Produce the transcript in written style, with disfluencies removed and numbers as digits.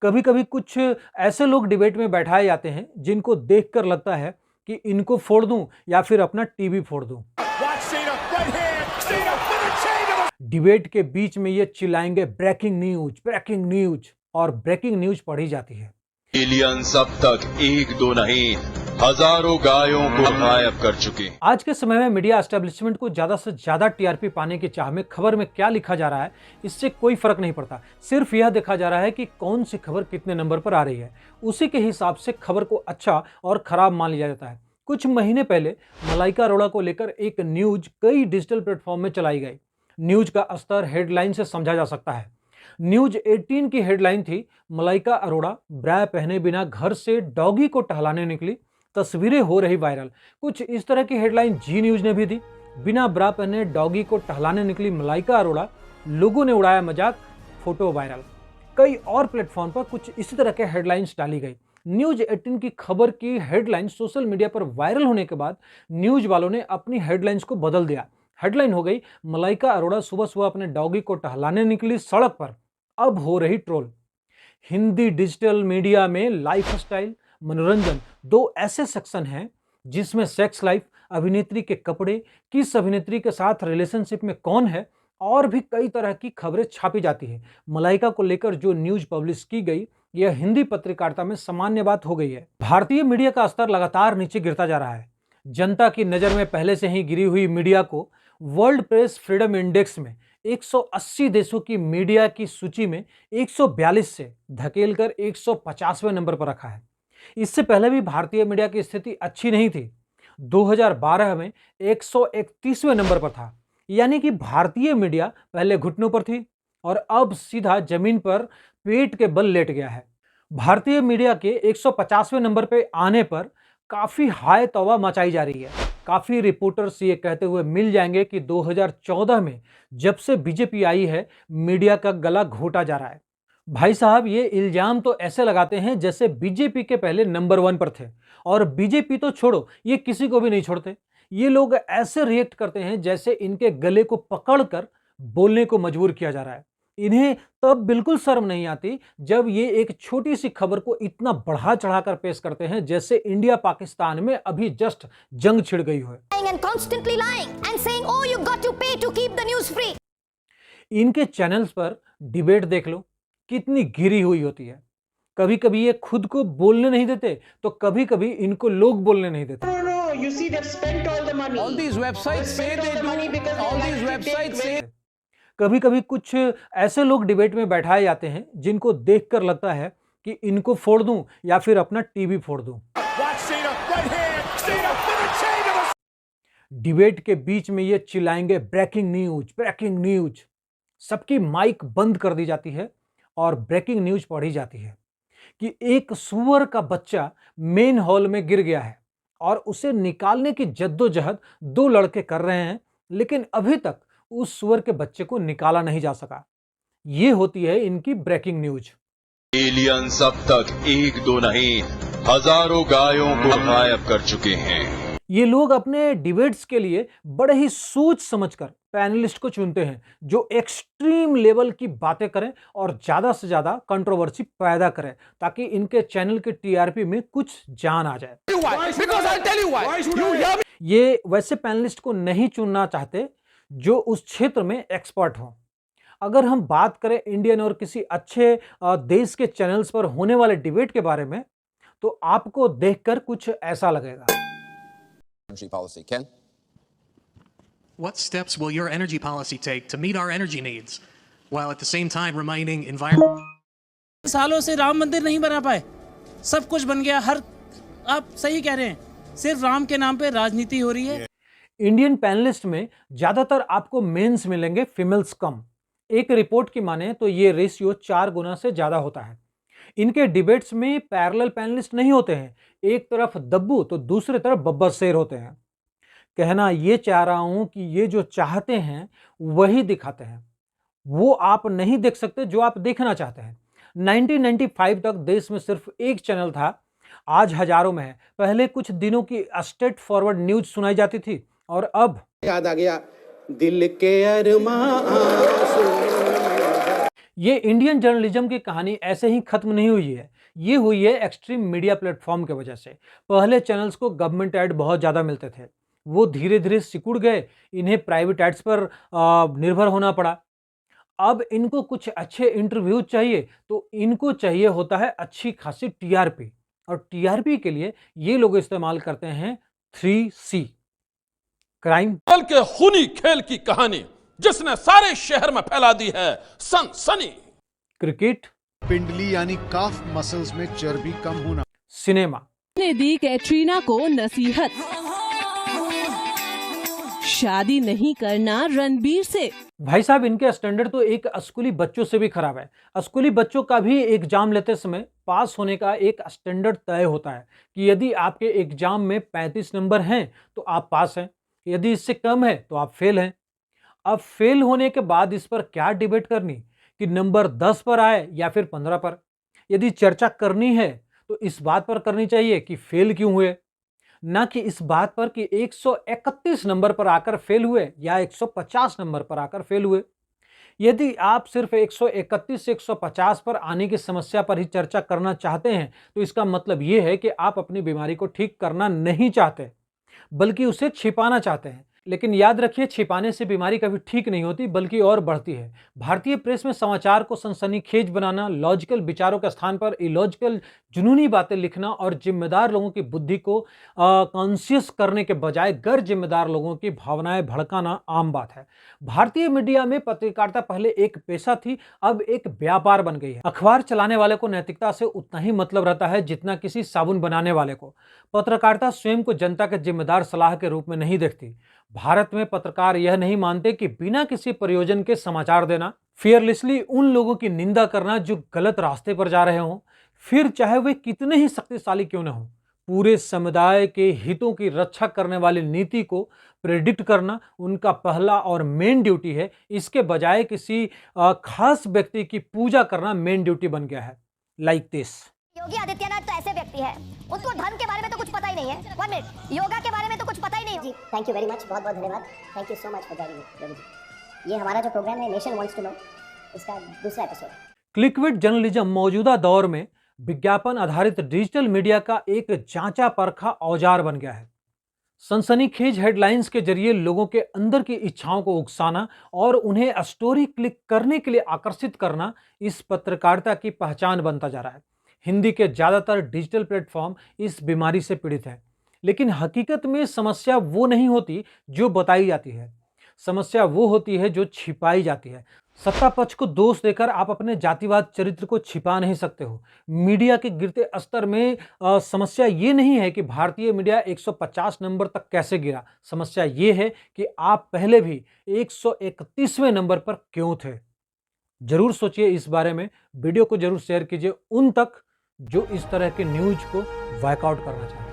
कभी कभी कुछ ऐसे लोग डिबेट में बैठाए जाते हैं जिनको देखकर लगता है कि इनको फोड़ दूं या फिर अपना टीवी फोड़ दूं। डिबेट के बीच में ये चिल्लाएंगे ब्रेकिंग न्यूज और ब्रेकिंग न्यूज पढ़ी जाती है। एलियंस अब तक एक दो नहीं हजारों गायों को गायब कर चुके हैं। आज के समय में मीडिया एस्टेब्लिशमेंट को ज्यादा से ज्यादा टीआरपी पाने की चाह में खबर में क्या लिखा जा रहा है इससे कोई फर्क नहीं पड़ता। सिर्फ यह देखा जा रहा है कि कौन सी खबर कितने नंबर पर आ रही है, उसी के हिसाब से खबर को अच्छा और खराब मान लिया जाता है। कुछ महीने पहले मलाइका अरोड़ा को लेकर एक न्यूज कई डिजिटल प्लेटफॉर्म में चलाई गई। न्यूज का स्तर हेडलाइन से समझा जा सकता है। न्यूज 18 की हेडलाइन थी, मलाइका अरोड़ा ब्रा पहने बिना घर से डॉगी को टहलाने निकली, तस्वीरें हो रही वायरल। कुछ इस तरह की हेडलाइन जी न्यूज ने भी दी। बिना ब्रा पहने डॉगी को टहलाने निकली मलाइका अरोड़ा, लोगों ने उड़ाया मजाक, फोटो वायरल। कई और प्लेटफॉर्म पर कुछ इसी तरह के हेडलाइंस डाली गई। न्यूज 18 की खबर की हेडलाइन सोशल मीडिया पर वायरल होने के बाद न्यूज वालों ने अपनी हेडलाइंस को बदल दिया। हेडलाइन हो गई, मलाइका अरोड़ा सुबह सुबह अपने डॉगी को टहलाने निकली सड़क पर, अब हो रही ट्रोल। हिंदी डिजिटल मीडिया में लाइफस्टाइल, मनोरंजन दो ऐसे सेक्शन हैं जिसमें सेक्स लाइफ, अभिनेत्री के कपड़े, किस अभिनेत्री के साथ रिलेशनशिप में कौन है और भी कई तरह की खबरें छापी जाती है। मलाइका को लेकर जो न्यूज पब्लिश की गई यह हिंदी पत्रकारिता में सामान्य बात हो गई है। भारतीय मीडिया का स्तर लगातार नीचे गिरता जा रहा है। जनता की नजर में पहले से ही गिरी हुई मीडिया को वर्ल्ड प्रेस फ्रीडम इंडेक्स में 180 देशों की मीडिया की सूची में 142 से धकेलकर 150वें नंबर पर रखा है। इससे पहले भी भारतीय मीडिया की स्थिति अच्छी नहीं थी। 2012 में 131वें नंबर पर था, यानी कि भारतीय मीडिया पहले घुटनों पर थी और अब सीधा जमीन पर पेट के बल लेट गया है। भारतीय मीडिया के 150वें नंबर पर आने पर काफी हाय तौबा मचाई जा रही है। काफी रिपोर्टर्स ये कहते हुए मिल जाएंगे कि 2014 में जब से बीजेपी आई है मीडिया का गला घोटा जा रहा है। भाई साहब, ये इल्जाम तो ऐसे लगाते हैं जैसे बीजेपी के पहले नंबर 1 पर थे, और बीजेपी तो छोड़ो, ये किसी को भी नहीं छोड़ते। ये लोग ऐसे रिएक्ट करते हैं जैसे इनके गले को पकड़कर बोलने को मजबूर किया जा रहा है। इन्हें तब बिल्कुल शर्म नहीं आती जब ये एक छोटी सी खबर को इतना बढ़ा चढ़ाकर पेश करते हैं जैसे इंडिया पाकिस्तान में अभी जस्ट जंग छिड़ गई हो। इनके चैनल्स पर डिबेट देख लो, कितनी घिरी हुई होती है। कभी कभी ये खुद को बोलने नहीं देते तो कभी कभी इनको लोग बोलने नहीं देते। You see, they've spent all the money. All these websites say they do. All these websites say. कभी कभी कुछ ऐसे लोग डिबेट में बैठाए जाते हैं जिनको देखकर लगता है कि इनको फोड़ दूं या फिर अपना टीवी फोड़ दूं। डिबेट के बीच में ये चिल्लाएंगे ब्रेकिंग न्यूज। सबकी माइक बंद कर दी जाती है और ब्रेकिंग न्यूज पढ़ी जाती है कि एक सुअर का बच्चा मेन हॉल में गिर गया है और उसे निकालने की जद्दोजहद 2 लड़के कर रहे हैं, लेकिन अभी तक उस सुअर के बच्चे को निकाला नहीं जा सका। ये होती है इनकी ब्रेकिंग न्यूज। एलियंस अब तक एक दो नहीं हजारों गायों को गायब कर चुके हैं। ये लोग अपने डिबेट्स के लिए बड़े ही सोच समझकर पैनलिस्ट को चुनते हैं जो एक्सट्रीम लेवल की बातें करें और ज्यादा से ज्यादा कंट्रोवर्सी पैदा करें ताकि इनके चैनल के टीआरपी में कुछ जान आ जाए। ये वैसे पैनलिस्ट को नहीं चुनना चाहते जो उस क्षेत्र में एक्सपर्ट हो। अगर हम बात करें इंडियन और किसी अच्छे देश के चैनल्स पर होने वाले डिबेट के बारे में, तो आपको देखकर कुछ ऐसा लगेगा। Energy policy. Ken? What steps will your energy policy take to meet our energy needs, while at the same time remaining environmental? सालों से राम मंदिर नहीं बना पाए, सब कुछ बन गया। आप सही कह रहे हैं, सिर्फ राम के नाम पे राजनीति हो रही है। इंडियन पैनलिस्ट में ज्यादातर आपको मेंस मिलेंगे, फीमेल्स कम। एक रिपोर्ट की माने तो ये रेशियो 4 गुना से ज्यादा होता है। इनके डिबेट्स में पैरेलल पैनलिस्ट नहीं होते हैं, एक तरफ दब्बू तो दूसरी तरफ बब्बर शेर होते हैं। कहना ये चाह रहा हूं कि ये जो चाहते हैं वही दिखाते हैं, वो आप नहीं देख सकते जो आप देखना चाहते हैं। 1995 तक देश में सिर्फ एक चैनल था, आज हजारों में है। पहले कुछ दिनों की स्ट्रेट फॉरवर्ड न्यूज सुनाई जाती थी और अब याद आ गया दिल के अरमां। ये इंडियन जर्नलिज्म की कहानी ऐसे ही खत्म नहीं हुई है, ये हुई है एक्सट्रीम मीडिया प्लेटफॉर्म की वजह से। पहले चैनल्स को गवर्नमेंट ऐड बहुत ज़्यादा मिलते थे, वो धीरे धीरे सिकुड़ गए, इन्हें प्राइवेट एड्स पर निर्भर होना पड़ा। अब इनको कुछ अच्छे इंटरव्यू चाहिए तो इनको चाहिए होता है अच्छी खासी टीआरपी, और टीआरपी के लिए ये लोग इस्तेमाल करते हैं 3C, क्राइम, कल के खूनी खेल की कहानी जिसने सारे शहर में फैला दी है सनसनी, क्रिकेट, पिंडली यानी काफ मसल्स में चर्बी कम होना, सिनेमा। ने दी कैटरीना को नसीहत, शादी नहीं करना रणबीर से। भाई साहब, इनके स्टैंडर्ड तो एक स्कूली बच्चों से भी खराब है। स्कूली बच्चों का भी एग्जाम लेते समय पास होने का एक स्टैंडर्ड तय होता है कि यदि आपके एग्जाम में 35 नंबर हैं तो आप पास हैं, यदि इससे कम है तो आप फेल हैं। अब फेल होने के बाद इस पर क्या डिबेट करनी कि नंबर 10 पर आए या फिर 15 पर। यदि चर्चा करनी है तो इस बात पर करनी चाहिए कि फेल क्यों हुए, ना कि इस बात पर कि 131 नंबर पर आकर फेल हुए या 150 नंबर पर आकर फेल हुए। यदि आप सिर्फ 131 से 150 पर आने की समस्या पर ही चर्चा करना चाहते हैं तो इसका मतलब यह है कि आप अपनी बीमारी को ठीक करना नहीं चाहते, बल्कि उसे छिपाना चाहते हैं। लेकिन याद रखिए, छिपाने से बीमारी कभी ठीक नहीं होती बल्कि और बढ़ती है। भारतीय प्रेस में समाचार को सनसनीखेज बनाना, लॉजिकल विचारों के स्थान पर इलॉजिकल जुनूनी बातें लिखना और जिम्मेदार लोगों की बुद्धि को कॉन्शियस करने के बजाय गैर जिम्मेदार लोगों की भावनाएं भड़काना आम बात है। भारतीय मीडिया में पत्रकारिता पहले एक पेशा थी, अब एक व्यापार बन गई है। अखबार चलाने वाले को नैतिकता से उतना ही मतलब रहता है जितना किसी साबुन बनाने वाले को। पत्रकारिता स्वयं को जनता के जिम्मेदार सलाह के रूप में नहीं देखती। भारत में पत्रकार यह नहीं मानते कि बिना किसी प्रयोजन के समाचार देना, फियरलेसली उन लोगों की निंदा करना जो गलत रास्ते पर जा रहे हों, फिर चाहे वे कितने ही शक्तिशाली क्यों न हों। पूरे समुदाय के हितों की रक्षा करने वाली नीति को प्रेडिक्ट करना उनका पहला और मेन ड्यूटी है। इसके बजाय किसी खास व्यक्ति की पूजा करना मेन ड्यूटी बन गया है। Like this. योगी आदित्यनाथ तो ऐसे व्यक्ति है, उनको धर्म के बारे में तो कुछ पता ही नहीं है। 1 मिनट, योगा के बारे में तो कुछ पता ही नहीं है। जी थैंक यू वेरी मच, बहुत बहुत धन्यवाद। Thank you so much for joining me. ये हमारा जो प्रोग्राम है नेशन वांट्स टू नो, इसका दूसरा एपिसोड। क्लिकबेट जर्नलिज्म मौजूदा दौर में विज्ञापन आधारित डिजिटल मीडिया का एक जांचा परखा औजार बन गया है। सनसनीखेज हेडलाइंस के जरिए लोगों के अंदर की इच्छाओं को उकसाना और उन्हें स्टोरी क्लिक करने के लिए आकर्षित करना इस पत्रकारिता की पहचान बनता जा रहा है। हिंदी के ज़्यादातर डिजिटल प्लेटफॉर्म इस बीमारी से पीड़ित हैं, लेकिन हकीकत में समस्या वो नहीं होती जो बताई जाती है, समस्या वो होती है जो छिपाई जाती है। सत्ता पक्ष को दोष देकर आप अपने जातिवाद चरित्र को छिपा नहीं सकते हो। मीडिया के गिरते स्तर में समस्या ये नहीं है कि भारतीय मीडिया 150 नंबर तक कैसे गिरा, समस्या ये है कि आप पहले भी 131वें नंबर पर क्यों थे। जरूर सोचिए इस बारे में, वीडियो को जरूर शेयर कीजिए उन तक जो इस तरह के न्यूज को वर्कआउट करना चाहते हैं।